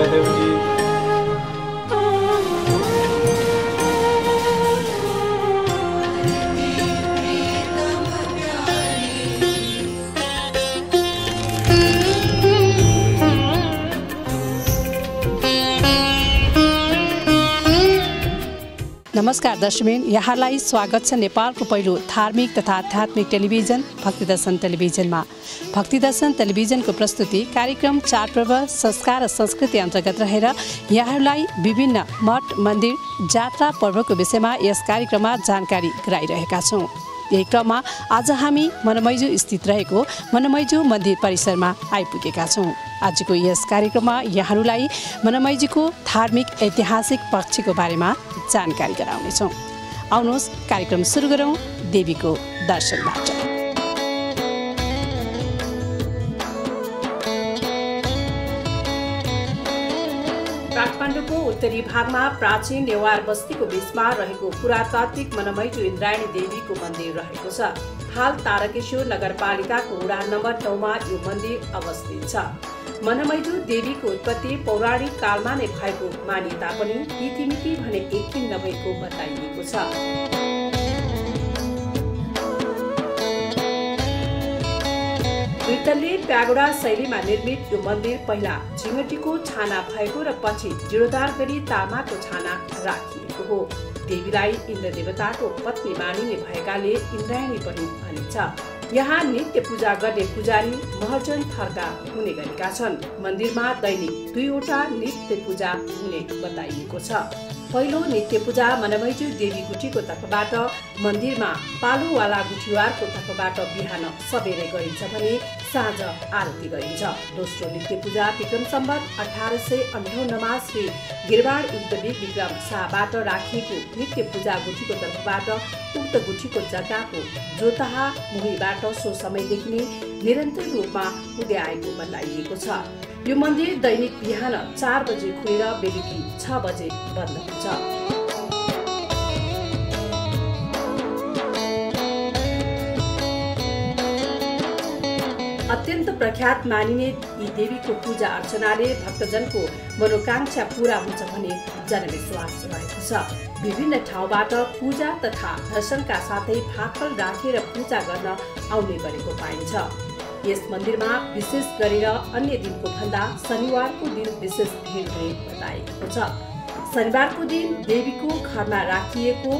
सहदेव जी। नमस्कार दर्शकबिन, यहाँलाई स्वागत छ नेपालको पहिलो धार्मिक तथा आध्यात्मिक टेलिभिजन भक्तिदर्शन टेलिभिजनमा। भक्तिदर्शन टेलिभिजनको प्रस्तुति कार्यक्रम चाडपर्व संस्कार र संस्कृति अन्तर्गत रहेर यहाँहरूलाई विभिन्न मठ मन्दिर जात्रा पर्वको विषयमा यस कार्यक्रममा जानकारी गराइरहेका छौँ। यही क्रममा आज हामी मनमैजु स्थित रहेको मनमैजु मन्दिर परिसरमा आइपुगेका छौँ। आजको यस कार्यक्रममा यहाँहरूलाई मनमैजुको धार्मिक ऐतिहासिक पक्षको बारेमा जानकारी गराउनेछौँ। आउनुहोस् कार्यक्रम सुरु गरौँ देवीको दर्शनबाट। काठमाडौँको उत्तरी भागमा प्राचीन नेवार बस्तीको बीचमा रहेको पुरातात्विक मनमैजु इन्द्रायणी देवीको मन्दिर रहेको छ। हाल तारकेश्वर नगरपालिकाको वडा नम्बर 9 मा यो मन्दिर अवस्थित छ। मनमैजु देवीको उत्पत्ति पौराणिक कालमा नै भएको मानिए तापनि इतिमिति भने एकदिन नभएको बताइएको छ। दुईतल्ले प्यागोडा शैलीमा निर्मित यो मन्दिर पहिला झिङ्गटीको छाना भएको र पछि जीर्णोद्धार गरी तामाको छाना राखिएको हो। देवीलाई इन्द्र देवताको पत्नी मानिने भएकाले इन्द्रायणी पनि भनिन्छ। यहाँ नित्य पूजा गर्ने पुजारी महर्जन थरका हुने गरेका छन्। मन्दिरमा दैनिक 2 वटा नित्य पूजा हुने बताइएको छ। पहिलो नित्य पूजा मनमैजु देवी गुठीको तर्फबाट मन्दिरमा पालुवाला गुठीवारको तर्फबाट बिहान सबेरै गरिन्छ भने साँझ आरती गरिन्छ। दोस्रो नित्य पूजा विक्रम सम्वत 1858 मा श्री गिरवाड युद्धवीर विक्रम शाहबाट राखिएको नित्य पूजा गुठीको तर्फबाट उक्त गुठीको जग्गाको जोतहा मुहीबाट सो समयदेखि नै निरन्तर रूपमा हुँदै आएको बताइएको छ। यो मन्दिर दैनिक बिहान 4 बजे खुलेर बेलुकी 6 बजे बन्द हुन्छ। अत्यन्त प्रख्यात मानिने यी देवीको पूजा अर्चनाले भक्तजनको मनोकांक्षा पूरा हुन्छ भन्ने जनविश्वास रहेको छ। विभिन्न ठाउँबाट पूजा तथा दर्शनका साथै भाकल राखेर पूजा गर्न आउने गरेको पाइन्छ। यस मन्दिरमा विशेष गरेर अन्य दिनको भन्दा शनिबारको दिन विशेष भिड हुने बताइएको छ। शनिबारको दिन देवीको घरमा राखिएको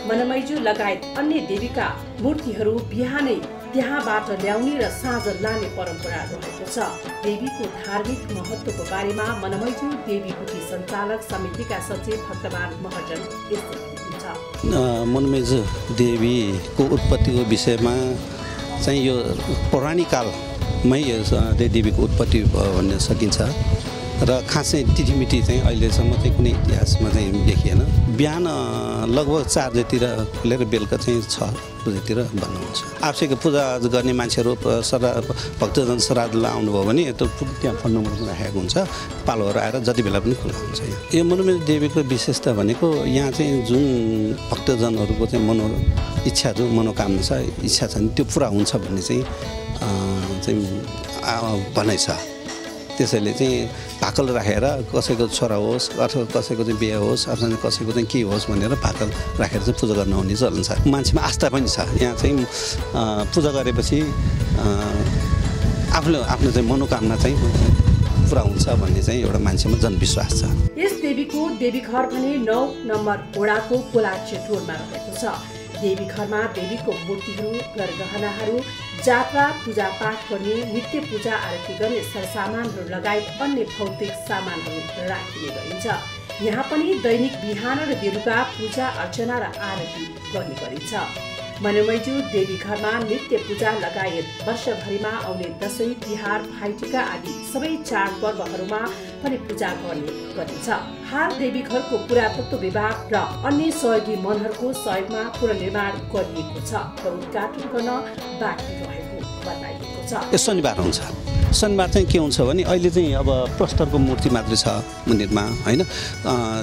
मनमैजु लगायत अन्य देवीका मूर्तिहरू बिहानै त्यहाँबाट ल्याउने र साँझ लाने परम्परा रहेको छ। देवीको धार्मिक महत्त्वको बारेमा मनमैजु देवी गुठी सञ्चालक समितिका सचिव भक्तमान महर्जन यस्तो हुनुहुन्छ। मनमैजु देवीको उत्पत्तिको विषयमा चाहिँ यो पौराणिक कालमै यो देवीको उत्पत्ति भन्न सकिन्छ र खासै तिथिमिति चाहिँ अहिलेसम्म चाहिँ कुनै इतिहासमा चाहिँ देखिएन। बिहान लगभग 4 बजेतिर खुलेर बेलुका चाहिँ 6 बजेतिर बन्द हुन्छ। आवश्यक पूजा गर्ने मान्छेहरू भक्तजन श्राद्धलाई आउनुभयो भने त्यहाँ फोन नम्बर राखेको हुन्छ। पालोहरू आएर जति बेला पनि खुल्ला हुन्छ। यो मनमैजु देवीको विशेषता भनेको यहाँ चाहिँ जुन भक्तजनहरूको चाहिँ इच्छा जो मनोकामना छ इच्छा छ त्यो पुरा हुन्छ भन्ने चाहिँ भनाइ छ। त्यसैले चाहिँ भाकल राखेर कसैको छोरा होस् अथवा कसैको चाहिँ बिहे होस् अथवा कसैको चाहिँ के होस् भनेर भाकल राखेर चाहिँ पूजा गर्न आउने चलन छ। मान्छेमा आस्था पनि छ। यहाँ चाहिँ पूजा गरेपछि आफ्नो चाहिँ मनोकामना चाहिँ पुरा हुन्छ भन्ने चाहिँ एउटा मान्छेमा जनविश्वास छ। यस देवीको देवीघर भने 9 नम्बर वडाको कोलाचे रोडमा रहेको छ। देवी घरमा देवीको मूर्तिहरू, गरगहनाहरू, जात्रा पूजापाठ गर्ने, नित्य पूजा आरती गर्ने सरसामानहरू लगायत अन्य भौतिक सामानहरू राखिने गरिन्छ। यहाँ पनि दैनिक बिहान र बेलुका पूजा अर्चना र आरती गर्ने गरिन्छ। मनमैजु देवी घरमा नित्य पूजा लगायत वर्षभरिमा आउने दशैं, तिहार, भाइटिका आदि सबै चाडपर्वहरूमा पनि पूजा गर्ने गरिन्छ। हाल देवी घरको पुरातत्व विभाग र अन्य सहयोगी मनहरूको सहयोगमा पुनर्निर्माण गरिएको छ र उद्घाटन गर्न बाँकी रहेको बताइएको छ। यो शनिबार हुन्छ। शनिबार चाहिँ के हुन्छ भने अहिले चाहिँ अब प्रस्तरको मूर्ति मात्रै छ मन्दिरमा हैन।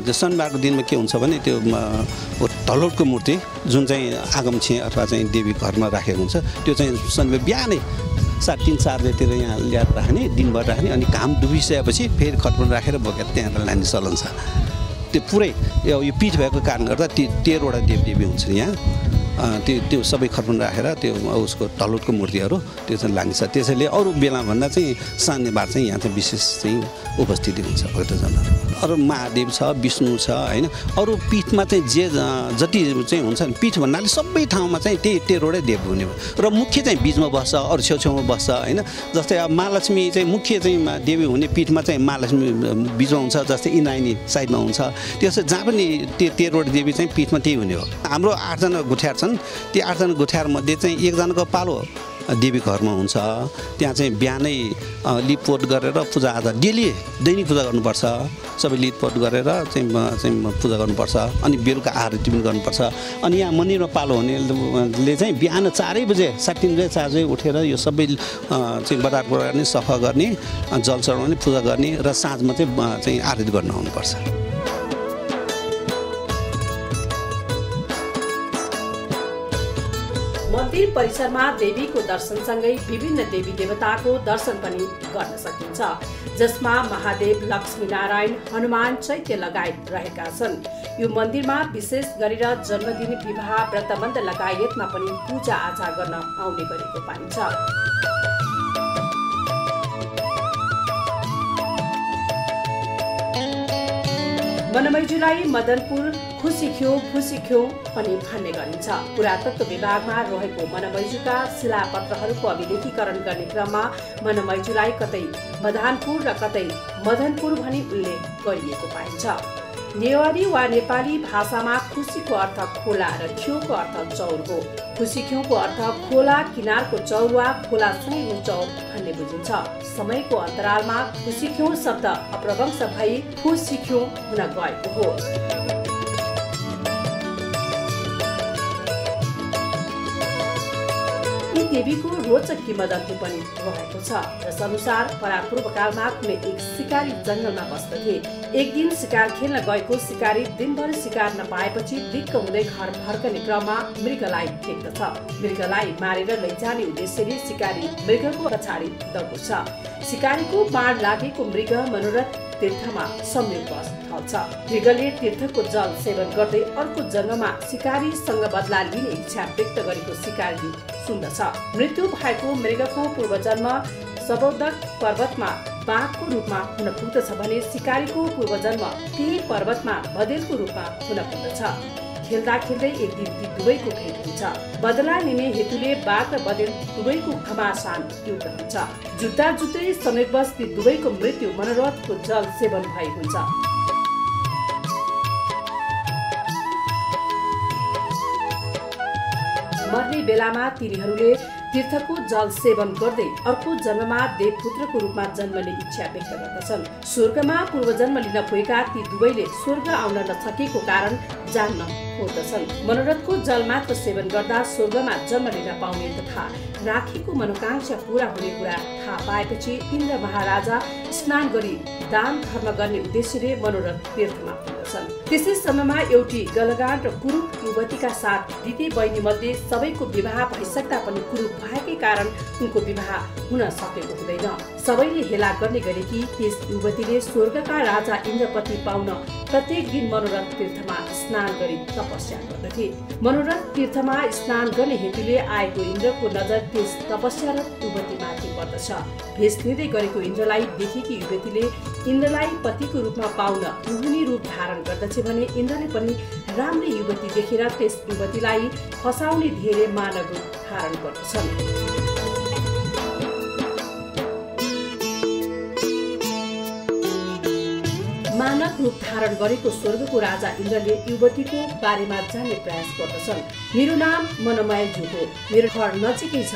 त्यो शनिबारको दिनमा के हुन्छ भने त्यो धलोटको मूर्ति जुन चाहिँ आगमछी अथवा चाहिँ देवी घरमा राखेको हुन्छ त्यो चाहिँ शनिबार बिहानै 3:30 बजेतिर यहाँ ल्याएर राख्ने दिनभर राख्ने अनि घाम डुबिसकेपछि फेरि खटपट राखेर बोकेर त्यहाँ लाने चलन छ। त्यो पुरै यो पीठ भएको कारणले गर्दा 13वटा देवदेवी हुन्छ यहाँ त्यो सबै खटपट राखेर त्यो उसको टलोटको मूर्तिहरू त्यो चाहिँ लान्छ। त्यसैले अरू बेलाभन्दा चाहिँ शनिबार चाहिँ यहाँ चाहिँ विशेष चाहिँ उपस्थिति हुन्छ भक्तजनहरू। अरू महादेव छ, विष्णु छ होइन। अरू पीठमा चाहिँ जति चाहिँ हुन्छ नि पीठ भन्नाले सबै ठाउँमा चाहिँ त्यही 13वटै देव हुने हो र मुख्य चाहिँ बिचमा बस्छ, अरू छेउछेउमा बस्छ होइन। जस्तै अब महालक्ष्मी चाहिँ मुख्य चाहिँ देवी हुने पीठमा चाहिँ महालक्ष्मी बिचमा हुन्छ, जस्तै इन्द्रायणी साइडमा हुन्छ। त्यसो जहाँ पनि त्यो 13वटा देवी चाहिँ पीठमा त्यही हुने हो। हाम्रो 8जना गुठ्यार छन्, ती 8जना गुठ्यारमध्ये चाहिँ एकजनाको पालो देवी घरमा हुन्छ। त्यहाँ चाहिँ बिहानै लिपपोत गरेर पूजाआजा दैनिक पूजा गर्नुपर्छ। सबै लिपपोत गरेर चाहिँ पूजा गर्नुपर्छ। अनि बेलुका आरती पनि गर्नुपर्छ। अनि यहाँ मन्दिरमा पालो हुनेले चाहिँ बिहान 4 बजे 3:30 बजे 4 बजे उठेर यो सबै चाहिँ बजार गर्ने, सफा गर्ने, जल चढाउने, पूजा गर्ने र साँझमा चाहिँ आरती गर्न आउनुपर्छ। मन्दिर परिसरमा देवीको दर्शनसँगै विभिन्न देवी देवताको दर्शन पनि गर्न सकिन्छ, जसमा महादेव, लक्ष्मीनारायण, हनुमान, चैत्य लगायत रहेका छन्। यो मन्दिरमा विशेष गरेर जन्मदिन, विवाह, व्रतबन्ध लगायतमा पनि पूजा आजा गर्न आउने गरेको पाइन्छ। मनमैजुलाई मदनपुर खुसीख्यो पनि भन्ने गरिन्छ। पुरातत्व विभागमा रहेको मनमैजुका शिलापत्रहरूको अभिलेखीकरण गर्ने क्रममा मनमैजुलाई कतै मधानपुर र कतै मदनपुर भनी उल्लेख गरिएको पाइन्छ। नेवारी वा नेपाली भाषामा खुसीको अर्थ खोला र ख्योको अर्थ चौर हो। खुसीख्योको अर्थ खोला किनारको चौर वा खोला सँगैको चौर भन्ने बुझिन्छ। समयको अन्तरालमा खुसीख्यो शब्द अपभ्रंश भई खुसीख्यो हुन गएको हो। देवीको रोचक किंवदन्ती पनि रहेको छ। जसअनुसार परापूर्वकालमा कुनै एक शिकारी जंगलमा बस्दथे। एक दिन शिकार खेल्न गएको शिकारी दिनभर शिकार नपाएपछि दिक्क हुँदै घर फर्कने क्रममा मृगलाई देख्दछ। मृगलाई मारेर लैजाने उद्देश्यले शिकारी मृगको पछाडि दौड्छ। शिकारीको बाण लागेको मृग मनोरथ तीर्थमा संयोगवश ढल्छ। मृगले तीर्थको जल सेवन गर्दै अर्को जन्ममा शिकारीसँग बदला लिने इच्छा व्यक्त गरेको शिकारीले सुन्दछ। मृत्यु भएको मृगको पूर्वजन्म सबौदक पर्वतमा बाघको रूपमा हुन पुग्दछ भने शिकारीको पूर्वजन्म त्यही पर्वतमा बदेलको रूपमा हुन पुग्दछ। खेल्दा खेल्दै एक दिन ती दुवैको भेट हुन्छ। बदला लिने हेतुले बाघ र बदेल दुवैको घमासान युद्ध हुन्छ। जुत्ता जुत्तै संयोगवश ती दुवैको मृत्यु मनोरथको जल सेवन भई हुन्छ। मर्ने बेलामा तिनीहरूले तीर्थको जल सेवन गर्दै अर्को जन्ममा देवपुत्रको रूपमा जन्मने इच्छा व्यक्त गर्दछन्। स्वर्गमा पूर्वजन्म लिन गएका ती दुवैले स्वर्ग आउन नसकेको कारण जान्न खोज्दछन्। मनोरथको जल मात्र सेवन गर्दा स्वर्गमा जन्म लिन पाउने तथा राखेको मनोकांक्षा पूरा हुने कुरा थाहा पाएपछि इन्द्र महाराजा स्नान गरी दान धर्म गर्ने उद्देश्यले मनोरथ तीर्थमा पुग्दछन्। त्यसै समयमा एउटी गलगाड र कुरूप युवतीका साथ दिदी बहिनी मध्ये सबैको विवाह भइसक्दा पनि कुरूप भएकै कारण उनको विवाह हुन सकेको हुँदैन। सबैले हेला गर्ने गरे कि त्यस युवतीले स्वर्गका राजा इन्द्रपति पाउन प्रत्येक दिन मनोरथ तीर्थमा स्नान गरी तपस्या गर्दथे। मनोरथ तीर्थमा स्नान गर्ने हेतुले आएको इन्द्रको नजर त्यस तपस्यारत युवतीमाथि पर्दछ। भेष लिँदै गरेको इन्द्रलाई देखेकी युवतीले इन्द्रलाई पतिको रूपमा पाउन मोहिनी रूप धारण गर्दछ भने इन्द्रले पनि राम्री युवती देखेर त्यस युवतीलाई फसाउने धेरै मानव रूप धारण गर्दछन्। मानव रूप धारण गरेको स्वर्गको राजा इन्द्रले युवतीको बारेमा जान्ने प्रयास गर्दछन्। मेरो नाम मनमैजु हो, मेरो घर नजिकै छ,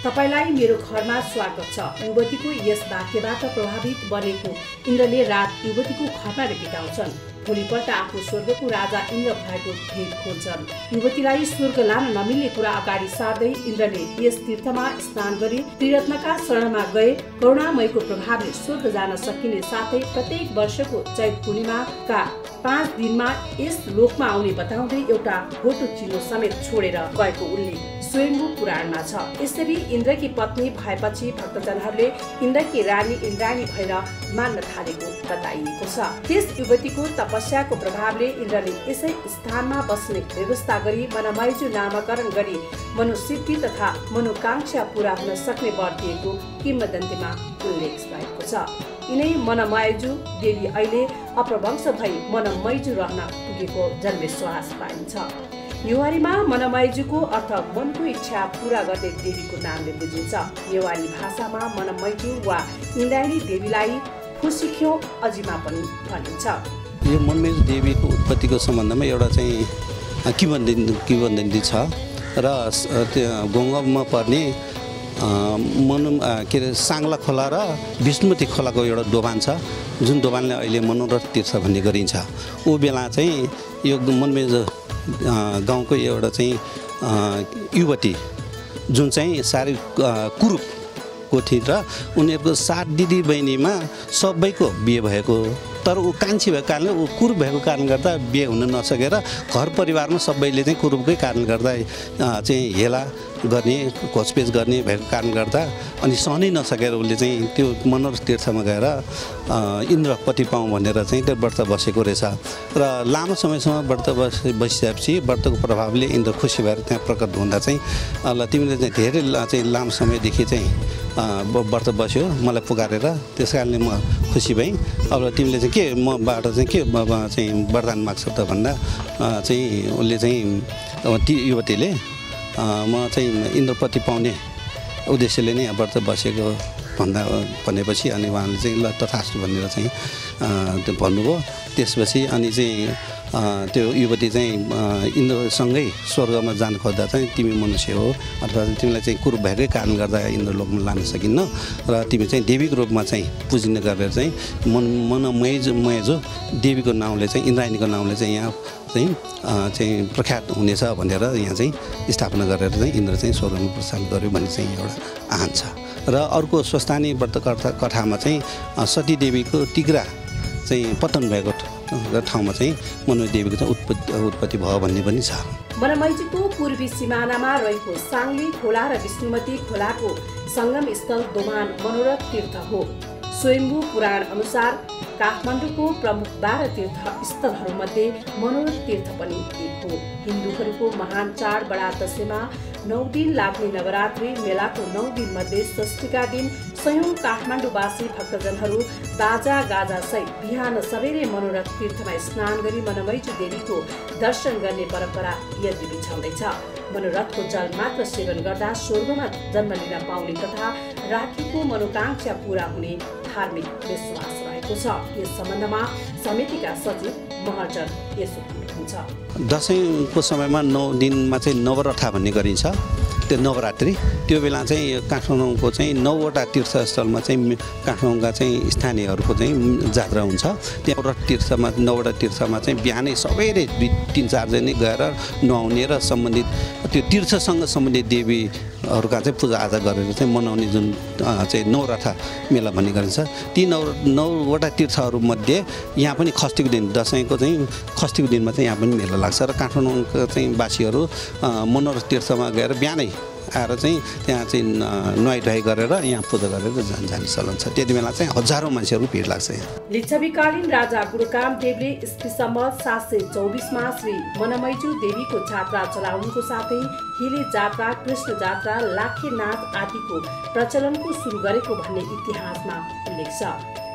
तपाईलाई मेरो घरमा स्वागत छ। युवतीको यस वाक्यबाट प्रभावित बनेको इन्द्रले रात युवतीको घरमा बिताउँछन्। भोलिपल्ट आफू स्वर्गको राजा इन्द्र भएको भेट खोज्छन्। युवतीलाई स्वर्ग लान नमिल्ने कुरा अगाडि सार्दै इन्द्रले यस तीर्थमा स्नान गरी त्रिरत्नका शरणमा गए करुणामयको प्रभावले स्वर्ग जान सकिने साथै प्रत्येक वर्षको चैत पूर्णिमाका 5 दिनमा यस लोकमा आउने बताउँदै एउटा फोटो चिन्ह समेत छोडेर गएको उल्लेख स्वयम्भू पुराणमा छ। यसरी इन्द्रकी पत्नी भएपछि भक्तजनहरूले इन्द्रकी रानी इन्द्राणी भएर मान्न थालेको बताइएको छ। त्यस युवतीको तपस्याको प्रभावले इन्द्रले यसै स्थानमा बस्ने व्यवस्था गरी मनमयजु नामकरण गरी मनोसिद्धि तथा मनोकांक्षा पूरा हुन सक्ने वर दिएको किंवदन्तीमा उल्लेख भएको छ। यिनै मनमयजु देवी अहिले अपभ्रंश भई मनमयजु रहन पुगेको जनविश्वास पाइन्छ। नेवारीमा मनमयजुको अर्थ मनको इच्छा पूरा गर्ने देवीको नामले बुझिन्छ। नेवारी भाषामा मनमयजु वा इन्द्राणी देवीलाई फुसिख्यो अजिमा पनि भनिन्छ। यो मनमयजु देवीको उत्पत्तिको सम्बन्धमा एउटा चाहिँ किंवदन्ती छ र गोङमा पर्ने के अरे साङ्ला खोला र विष्णुमती खोलाको एउटा दोभान छ, जुन दोभानले अहिले मनोरथ तीर्थ भन्ने गरिन्छ। ऊ बेला चाहिँ यो मनमयजु गाउँको एउटा चाहिँ युवती जुन चाहिँ साह्रै कुरूपको थिए र उनीहरूको 7 दिदी बहिनीमा सबैको बिहे भएको, तर ऊ कान्छी भएको कारणले ऊ कुरूप भएको कारणले गर्दा बिहे हुन नसकेर घर परिवारमा सबैले चाहिँ कुरूपकै कारणले गर्दा चाहिँ हेला गर्ने घोचपेच गर्ने भएको कारणले गर्दा अनि सहनै नसकेर उसले चाहिँ त्यो मनोरथ तीर्थमा गएर इन्द्रपति पाऊँ भनेर चाहिँ त्यो व्रत बसेको रहेछ र लामो समयसम्म व्रत बसिसकेपछि व्रतको प्रभावले इन्द्र खुसी भएर त्यहाँ प्रकट हुँदा चाहिँ ल तिमीले चाहिँ धेरै चाहिँ लामो समयदेखि चाहिँ व्रत बस्यो मलाई पुकारेर, त्यस कारणले म खुसी भएँ। अब तिमीले चाहिँ के मबाट चाहिँ के चाहिँ वरदान माग्छौ त भन्दा चाहिँ उसले चाहिँ ती युवतीले म चाहिँ इन्द्रपति पाउने उद्देश्यले नै व्रत बसेको भनेपछि अनि उहाँले चाहिँ ल तथास्तु भनेर चाहिँ त्यो भन्नुभयो। त्यसपछि अनि चाहिँ त्यो युवती चाहिँ इन्द्रसँगै स्वर्गमा जान खोज्दा चाहिँ तिमी मनुष्य हो अथवा तिमीलाई चाहिँ कुरूप भएकै कारण गर्दा इन्द्रलोकमा लान सकिन्न र तिमी चाहिँ देवीको रूपमा चाहिँ पुजिने गरेर चाहिँ मनमयजु देवीको नाउँले चाहिँ इन्द्राणीको नाउँले चाहिँ यहाँ चाहिँ प्रख्यात हुनेछ भनेर यहाँ चाहिँ स्थापना गरेर चाहिँ इन्द्र चाहिँ स्वर्गमा प्रस्थान गर्यो भन्ने चाहिँ एउटा आहान छ। र अर्को स्वस्थानी व्रत कथामा चाहिँ सती देवीको टिग्रा चाहिँ पतन भएको ठाउँमा चाहिँ मनमयजु देवीको चाहिँ उत्पत्ति भयो भन्ने पनि छ। मनमयजुको पूर्वी सिमानामा रहेको साङ्ली खोला र विष्णुमती खोलाको संगम स्थल दोभान मनोरथ तीर्थ हो। स्वयम्भू पुराण अनुसार काठमाडौँको प्रमुख 12 तीर्थ स्थलहरूमध्ये मनोरथ तीर्थ पनि एक हो। हिन्दूहरूको महान चाड बडा दशैँमा 9 दिन लाग्ने नवरात्रि मेलाको 9 दिन मध्ये षष्ठीका दिन सयौं काठमाडौँवासी भक्तजनहरू बाजा गाजा सहित बिहान सबेरै मनोरथ तीर्थमा स्नान गरी मनमयजु देवीको दर्शन गर्ने परम्परा यद्यपि छँदैछ। मनोरथको जल मात्र सेवन गर्दा स्वर्गमा जन्म लिन पाउने तथा राखेको मनोकांक्षा पूरा हुने धार्मिक विश्वास रहेको छ। यस सम्बन्धमा समितिका सचिव महर्जन यसो भन्नुहुन्छ। दशैँको समयमा 9 दिनमा चाहिँ नवरथा भन्ने गरिन्छ, त्यो नवरात्रि। त्यो बेला चाहिँ काठमाडौँको चाहिँ 9वटा तीर्थस्थलमा चाहिँ काठमाडौँका चाहिँ स्थानीयहरूको चाहिँ जात्रा हुन्छ। त्यहाँ तीर्थमा 9वटा तीर्थमा चाहिँ बिहानै सबैले 3-4 जनै गएर नुहाउने र सम्बन्धित त्यो तीर्थसँग सम्बन्धित देवीहरूका चाहिँ पूजाआजा गरेर चाहिँ मनाउने जुन चाहिँ नवरथा मेला भन्ने गरिन्छ। ती 9वटा तीर्थहरूमध्ये यहाँ पनि खष्टीको दिन दशैँको चाहिँ खष्टीको दिनमा चाहिँ यहाँ पनि मेला लाग्छ र काठमाडौँका चाहिँ वासीहरू मनोरथ तीर्थमा गएर बिहानै आएर चाहिँ त्यहाँ चाहिँ नुहाइ गरेर यहाँ पूजा गरेर जाने चलन छ। त्यति बेला चाहिँ हजारौँ मान्छेहरू भिड लाग्छ। यहाँ लिच्छवीकालीन राजा गुणकाम देवले ईस्वी सम्वत 724मा श्री मनमयजु देवीको जात्रा चलाउनुको साथै हिले जात्रा, कृष्ण जात्रा, लाखे नाच आदिको प्रचलनको सुरु गरेको भन्ने इतिहासमा उल्लेख छ।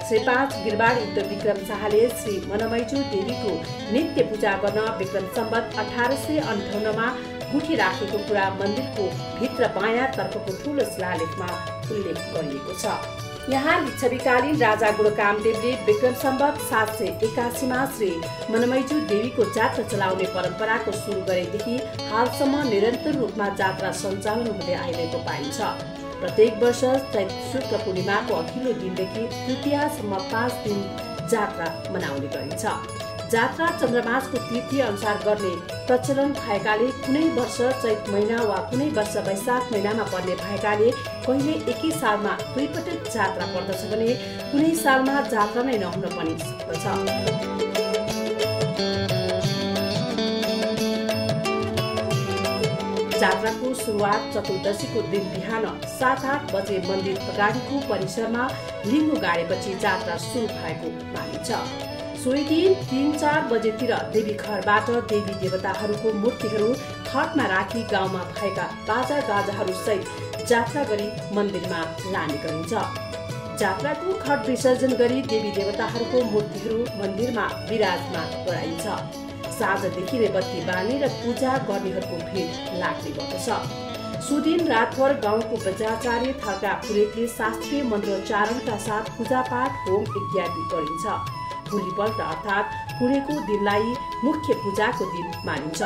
श्री 5 गिरबाड युद्ध विक्रम शाहले श्री मनमयजु देवीको नित्य पूजा गर्न विक्रम सम्वत 1858मा गुठी राखेको कुरा मन्दिरको भित्र बायाँ तर्फको ठूलो शिलालेखमा उल्लेख गरिएको छ। यहाँ लिच्छवीकालीन राजा गुणकामदेवले विक्रम सम्वत 781मा श्री मनमयजु देवीको जात्रा चलाउने परम्पराको सुरु गरेदेखि हालसम्म निरन्तर रूपमा जात्रा सञ्चालन हुँदै आइरहेको पाइन्छ। प्रत्येक वर्ष चैत शुक्ल पूर्णिमाको अघिल्लो दिनदेखि तृतीयासम्म 5 दिन जात्रा मनाउने गरिन्छ। जात्रा चन्द्रमासको तिथि अनुसार गर्ने प्रचलन भएकाले कुनै वर्ष चैत महिना वा कुनै वर्ष वैशाख महिनामा पर्ने भएकाले कहिले एकै सालमा दुई पटक जात्रा पर्दछ भने कुनै सालमा जात्रा नै नहुन पनि सक्दछ। जात्राको सुरुवात चतुर्दशीको दिन बिहान 7-8 बजे मन्दिर अगाडिको परिसरमा लिङ्गो गाडेपछि जात्रा सुरु भएको मानिन्छ। सोही दिन 3-4 बजेतिर देवी घरबाट देवी देवताहरूको मूर्तिहरू खटमा राखी गाउँमा भएका बाजा गाजाहरू सहित जात्रा गरी मन्दिरमा लाने गरिन्छ। जात्राको खट विसर्जन गरी देवी देवताहरूको मूर्तिहरू मन्दिरमा विराजमान गराइन्छ। साँझदेखि नै बत्ती बाल्ने र पूजा गर्नेहरूको भिड लाग्ने गर्दछ। सुदिन रातभर गाउँको बजाचार्य थर्का पुरेतले शास्त्रीय मन्त्रोच्चारणका साथ पूजापाठ होम इत्यादि गरिन्छ। भोलिपल्ट अर्थात् पुरेको दिनलाई मुख्य पूजाको दिन मानिन्छ।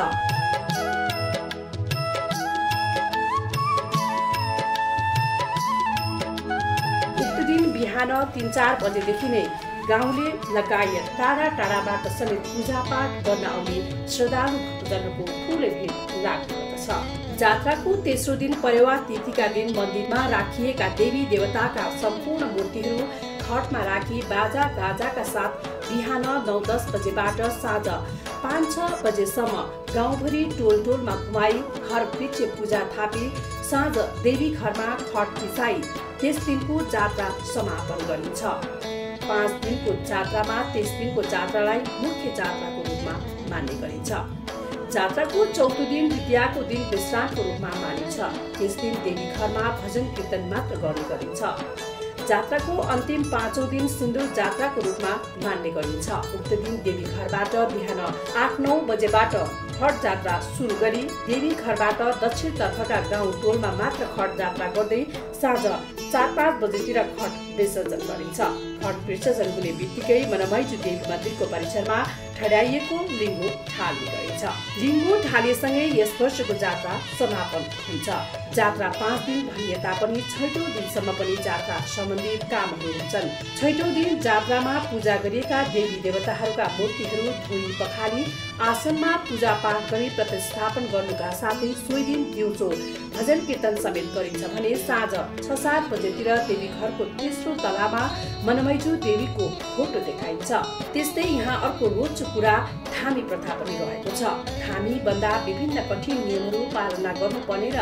उक्त दिन बिहान 3-4 बजेदेखि नै गाउँले लगायत टाढा टाढाबाट समेत पूजापाठ गर्न आउने श्रद्धालु भक्तजनको ठुलो भिड लाग्ने गर्दछ। जात्राको तेस्रो दिन परेवा तिथिका दिन मन्दिरमा राखिएका देवी देवताका सम्पूर्ण मूर्तिहरू खटमा राखी बाजा गाजाका साथ बिहान 9-10 बजेबाट साँझ 5-6 बजेसम्म गाउँभरि टोलटोलमा घुमाई घर पिछे पूजा थापी साँझ देवी घरमा खट बिछाई त्यस दिनको जात्रा समापन गरिन्छ। 5 दिनको जात्रामा त्यस दिनको जात्रालाई मुख्य जात्राको रूपमा मान्ने गरिन्छ। जात्राको चौथो दिन द्वितीयाको दिन विश्रामको रूपमा मानिन्छ। त्यस दिन देवी घरमा भजन कीर्तन मात्र गर्ने गरिन्छ। जात्राको अन्तिम 5औं दिन सिन्दूर जात्राको रूपमा मान्ने गरिन्छ। उक्त दिन देवी घरबाट बिहान 8-9 बजेबाट खट जात्रा सुरु गरी देवी घरबाट दक्षिणतर्फका गाउँ टोलमा मात्र खट जात्रा गर्दै साँझ 4-5 बजेतिर खट विसर्जन गरिन्छ। खट विसर्जन हुने बित्तिकै मनमैजु देवी मन्दिरको परिसरमा ठड्याइएको लिङ्गो ढाल्ने गरिन्छ। लिङ्गो ढालेसँगै यस वर्षको जात्रा समापन हुन्छ। जात्रा 5 दिन भनिए तापनि 6औं दिनसम्म पनि जात्रा सम्बन्धी कामहरू हुन्छन्। 6औं दिन जात्रामा पूजा गरिएका देवी देवताहरूका मूर्तिहरू धोई पखाली आसनमा पूजा पाठ गरी प्रतिस्थापन गर्नुका साथै सोही दिन दिउँसो भजन कीर्तन समेत गरिन्छ भने साँझ 6-7 बजेतिर देवी घरको तेस्रो तलामा मनमैजु देवीको फोटो देखाइन्छ। त्यस्तै यहाँ अर्को रोचक कुरा थामी प्रथा पनि रहेको छ। थामी बन्दा विभिन्न कठिन नियमहरू पालना गर्नुपर्ने र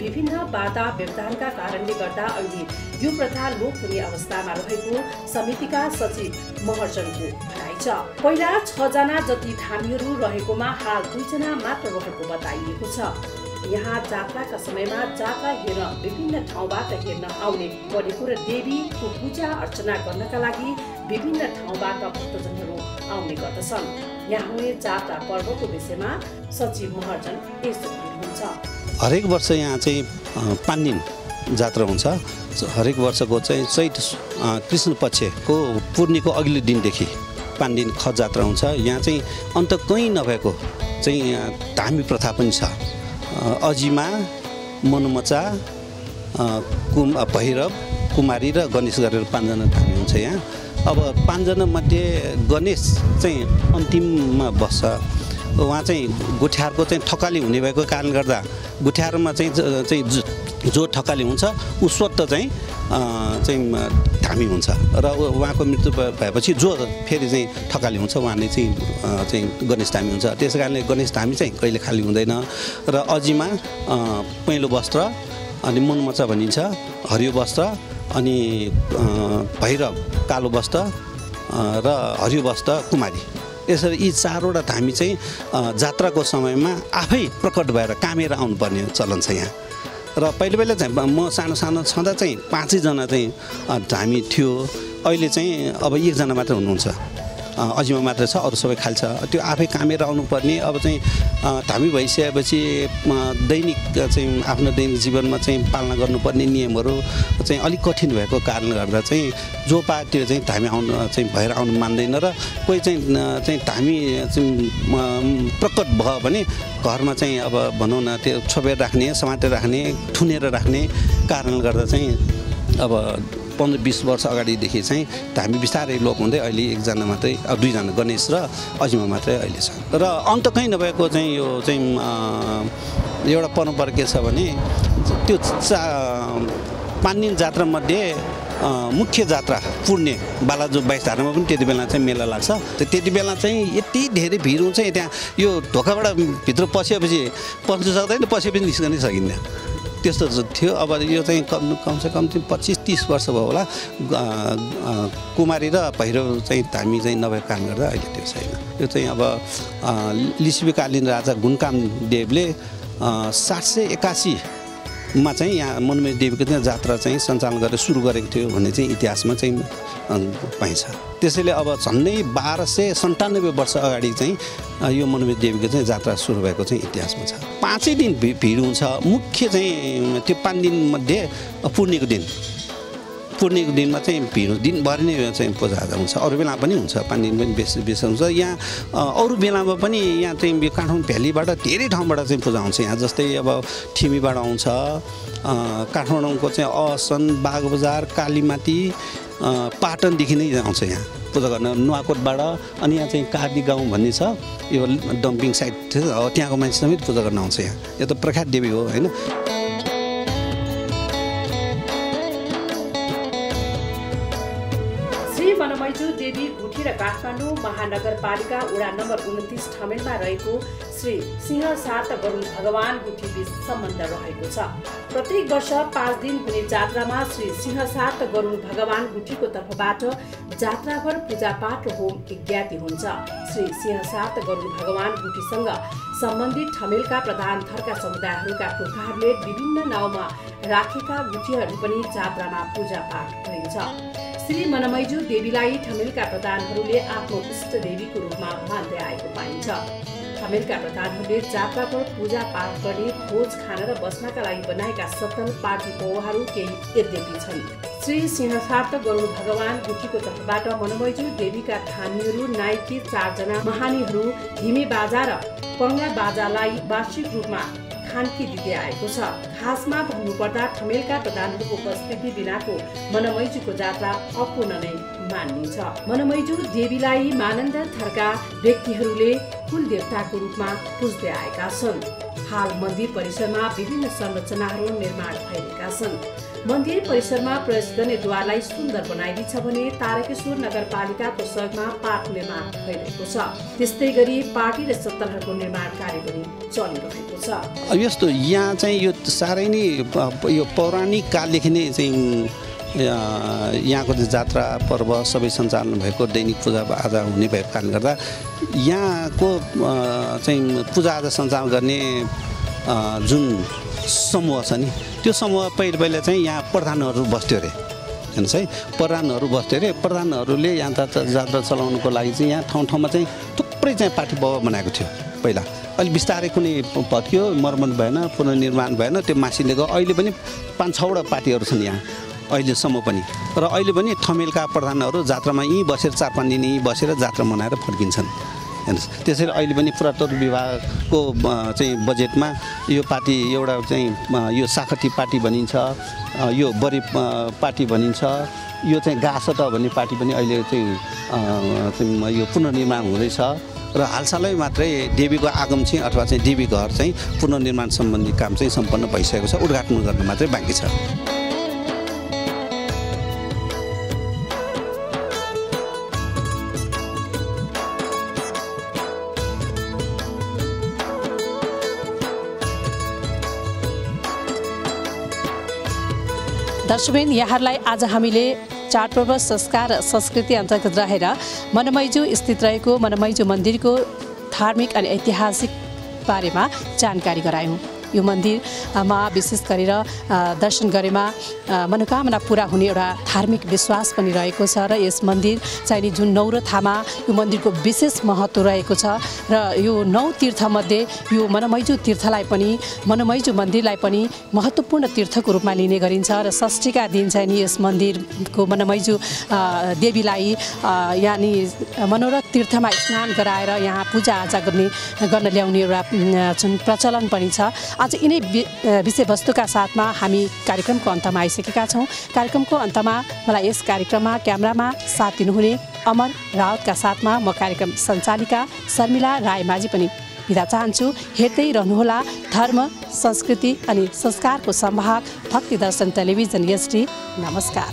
विभिन्न बाधा व्यवधानका कारणले गर्दा अहिले यो प्रथा लोप हुने अवस्थामा रहेको समितिका सचिव महर्जनको भनाइ छ। पहिला 6 जना जति थामीहरू रहेकोमा हाल 2 जना मात्र रहेको बताइएको छ। यहाँ जात्राका समयमा जात्रा हेर्न विभिन्न ठाउँबाट हेर्न आउने गरेको र देवीको पूजा अर्चना गर्नका लागि विभिन्न ठाउँबाट भक्तजनहरू आउने गर्दछन्। यहाँ हुने जात्रा पर्वको विषयमा सचिव महर्जन यस्तो भन्नुहुन्छ। हरेक वर्ष यहाँ चाहिँ 5 दिन जात्रा हुन्छ। हरेक वर्षको चाहिँ चैत कृष्ण पक्षको पूर्णिको अघिल्लो दिनदेखि 5 दिन खट जात्रा हुन्छ। यहाँ चाहिँ अन्त कहीँ नभएको चाहिँ धामी प्रथा पनि छ। अजिमा, मनुमचा, भैरव, कुमारी र गणेश गरेर 5 जना धामी हुन्छ यहाँ। अब 5 जना मध्ये गणेश चाहिँ अन्तिममा बस्छ। उहाँ चाहिँ गुठ्यारको चाहिँ ठकाली हुने भएको कारणले गर्दा गुठ्यारमा चाहिँ जो ठकाली हुन्छ ऊ स्वतः चाहिँ धामी हुन्छ र उहाँको मृत्यु भएपछि जो फेरि चाहिँ ठकाली हुन्छ उहाँले चाहिँ गणेश धामी हुन्छ। त्यस कारणले गणेश धामी चाहिँ कहिले खाली हुँदैन। र अजिमा पहेँलो वस्त्र अनि मनमचा भनिन्छ, हरियो वस्त्र अनि भैरव कालो वस्त्र र हरियो वस्त्र कुमारी, यसरी यी 4वटा धामी चाहिँ जात्राको समयमा आफै प्रकट भएर कामेर आउनुपर्ने चलन छ यहाँ। र पहिले चाहिँ म सानो छँदा चाहिँ 5 जना चाहिँ धामी थियो। अहिले चाहिँ अब 1 जना मात्र हुनुहुन्छ, अजिमा मात्र छ, अरू सबै खाली छ। त्यो आफै कामेर आउनुपर्ने। अब चाहिँ धामी भइसकेपछि दैनिक चाहिँ आफ्नो दैनिक जीवनमा चाहिँ पालना गर्नुपर्ने नियमहरू चाहिँ अलिक कठिन भएको कारणले गर्दा चाहिँ जो पाए त्यो चाहिँ धामी आउनु चाहिँ भएर आउनु मान्दैन। र कोही चाहिँ धामी चाहिँ प्रकट भयो भने घरमा चाहिँ अब भनौँ न त्यो छोपेर राख्ने, समातेर राख्ने, थुनेर राख्ने कारणले गर्दा चाहिँ अब 15-20 वर्ष अगाडिदेखि चाहिँ हामी बिस्तारै लोप हुँदै अहिले एकजना मात्रै दुईजना गणेश र अजिमा मात्रै अहिले छ। र अन्त कहीँ नभएको चाहिँ यो चाहिँ एउटा परम्परा के छ भने त्यो 5 दिन जात्रामध्ये मुख्य जात्रा पुर्णे बालाजु 22 धारामा पनि त्यति बेला चाहिँ मेला लाग्छ। त्यति बेला चाहिँ यति धेरै भिड हुन्छ त्यहाँ यो ढोकाबाट भित्र पसेपछि पस्नु सक्दैन, पसेपछि निस्कनै सकिन्न, त्यस्तो थियो। अब यो चाहिँ कमसेकम 25-30 वर्ष भयो होला कुमारी र पहिरो चाहिँ धामी चाहिँ नभएको कारण गर्दा अहिले त्यो छैन। यो चाहिँ अब लिच्छवीकालीन राजा गुणकाम देवले 781 मा चाहिँ यहाँ मनोमय देवीको चाहिँ जात्रा चाहिँ सञ्चालन गरेर सुरु गरेको थियो भन्ने चाहिँ इतिहासमा चाहिँ पाइन्छ। त्यसैले अब झन्डै 1297 वर्ष अगाडि चाहिँ यो मनोमय देवीको चाहिँ जात्रा सुरु भएको चाहिँ इतिहासमा छ। 5 दिन भिड हुन्छ। मुख्य चाहिँ त्यो 5 दिनमध्ये पूर्णिको दिनमा चाहिँ भिड दिनभरि नै चाहिँ पूजाआजा हुन्छ। अरू बेला पनि हुन्छ, 5 दिन पनि बेसी हुन्छ। यहाँ अरू बेलामा पनि यहाँ चाहिँ काठमाडौँ भ्यालीबाट धेरै ठाउँबाट चाहिँ पूजा हुन्छ। यहाँ जस्तै अब ठिमीबाट आउँछ, काठमाडौँको चाहिँ असन, बागबजार, कालीमाटी, पाटनदेखि नै आउँछ यहाँ पूजा गर्न, नुवाकोटबाट। अनि यहाँ चाहिँ कार्दी गाउँ भन्ने छ, यो डम्पिङ साइट थियो, त्यहाँको मान्छे समेत पूजा गर्न आउँछ यहाँ। यो त प्रख्यात देवी हो होइन। मनमैजु देवी गुठी र काठमाडौँ महानगरपालिका वडा नम्बर 29 ठमेलमा रहेको श्री सिंहसात गरुड भगवान गुठी बीच सम्बन्ध रहेको छ। प्रत्येक वर्ष 5 दिन हुने जात्रामा श्री सिंहसात गरुड भगवान गुठीको तर्फबाट जात्राभर पूजापाठ र होम यज्ञाति हुन्छ। श्री सिंहसात गरुड भगवान गुठीसँग सम्बन्धित ठमेलका प्रधान थरका समुदायहरूका पुर्खाहरूले विभिन्न नाउँमा राखेका गुठीहरू पनि जात्रामा पूजापाठ गरिन्छ। श्री मनमैजु देवीलाई ठमेलका प्रधानहरूले आफ्नो इष्ट देवीको रूपमा मान्दै आएको पाइन्छ। ठमेलका प्रधानहरूले जात्रापर पूजा पाठ गर्ने, भोज खान र बस्नका लागि बनाएका सतल पार्टी पौवाहरू केही यद्यपि छन्। श्री सिंहसात गरुड भगवान गुठीको तर्फबाट मनमैजु देवीका थानीहरू, नाइके, 4 जना महानीहरू धिमे बाजा र पङ्गा बाजालाई वार्षिक रूपमा खान्की दिँदै आएको छ। खासमा भन्नुपर्दा ठमेलका प्रधानहरूको उपस्थिति बिनाको मनमैजुको जात्रा अपूर्ण नै मानिन्छ। मनमैजु देवीलाई मानन्द थरका व्यक्तिहरूले कुल देवताको रूपमा पुज्दै आएका छन्। हाल मन्दिर परिसरमा विभिन्न संरचनाहरू निर्माण भइरहेका छन्। मन्दिर परिसरमा प्रवेश गर्ने द्वारलाई सुन्दर बनाइदिन्छ भने तारकेश्वर नगरपालिकाको सहयोगमा पार्क निर्माण भइरहेको छ। त्यस्तै गरी पार्टी र सत्तलहरूको निर्माण कार्य पनि चलिरहेको छ। यस्तो यहाँ चाहिँ यो साह्रै नै यो पौराणिक कालदेखि नै चाहिँ यहाँको चाहिँ जात्रा पर्व सबै सञ्चालन भएको, दैनिक पूजाआजा हुने भएको कारणले गर्दा यहाँको चाहिँ पूजाआजा सञ्चालन गर्ने जुन समूह छ नि, त्यो समूह पहिले चाहिँ यहाँ प्रधानहरू बस्थ्यो अरे हेर्नुहोस् है। प्रधानहरू बस्थ्यो अरे। प्रधानहरूले यहाँ जात्रा चलाउनुको लागि चाहिँ यहाँ ठाउँ ठाउँमा चाहिँ थुप्रै चाहिँ पार्टी पौवा बनाएको थियो पहिला। अहिले बिस्तारै कुनै भत्कियो, मर्मत भएन, पुनर्निर्माण भएन, त्यो मासिँदै गयो। अहिले पनि 5-6वटा पार्टीहरू छन् यहाँ अहिलेसम्म पनि। र अहिले पनि ठमेलका प्रधानहरू जात्रामा यहीँ बसेर 4-5 दिन यहीँ बसेर जात्रा मनाएर फर्किन्छन् हेर्नुहोस्। त्यसैले अहिले पनि पुरातत्व विभागको चाहिँ बजेटमा यो पार्टी एउटा चाहिँ यो साखती पार्टी भनिन्छ, यो बरी पार्टी भनिन्छ, यो चाहिँ गासट भन्ने पार्टी पनि अहिले चाहिँ यो पुनर्निर्माण हुँदैछ। र हालसालै मात्रै देवीको आगम चाहिँ अथवा चाहिँ देवी घर चाहिँ पुनर्निर्माण सम्बन्धी काम चाहिँ सम्पन्न भइसकेको छ, उद्घाटन गर्न मात्रै बाँकी छ। दर्शकबिन, यहाँहरूलाई आज हामीले चाडपर्व संस्कार र संस्कृति अन्तर्गत रहेर मनमैजु स्थित रहेको मनमैजु मन्दिरको धार्मिक अनि ऐतिहासिक बारेमा जानकारी गरायौँ। यो मन्दिरमा विशेष गरेर दर्शन गरेमा मनोकामना पुरा हुने एउटा धार्मिक विश्वास पनि रहेको छ। र यस मन्दिर चाहिँ जुन नौरथामा यो मन्दिरको विशेष महत्त्व रहेको छ। र यो 9 तीर्थमध्ये यो मनमैजु तीर्थलाई पनि, मनमैजु मन्दिरलाई पनि महत्त्वपूर्ण तीर्थको रूपमा लिने गरिन्छ। र षष्ठीका दिन चाहिँ नि यस मन्दिरको मनमैजु देवीलाई यानि मनोरथ तीर्थमा स्नान गराएर यहाँ पूजाआजा गर्न ल्याउने एउटा जुन प्रचलन पनि छ। आज यिनै विषयवस्तुका साथमा हामी कार्यक्रमको अन्तमा आइसकेका छौँ। कार्यक्रमको अन्तमा मलाई यस कार्यक्रममा क्यामेरामा साथ दिनुहुने अमर रावतका साथमा म कार्यक्रम सञ्चालिका शर्मिला रायमाझी पनि बिदा चाहन्छु। हेर्दै रहनुहोला धर्म, संस्कृति अनि संस्कारको संवाहक भक्ति दर्शन टेलिभिजन एचडी। नमस्कार।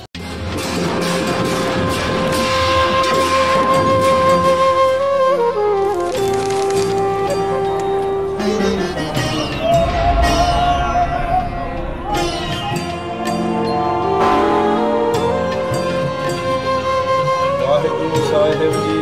वाहेगुरु साहिब जी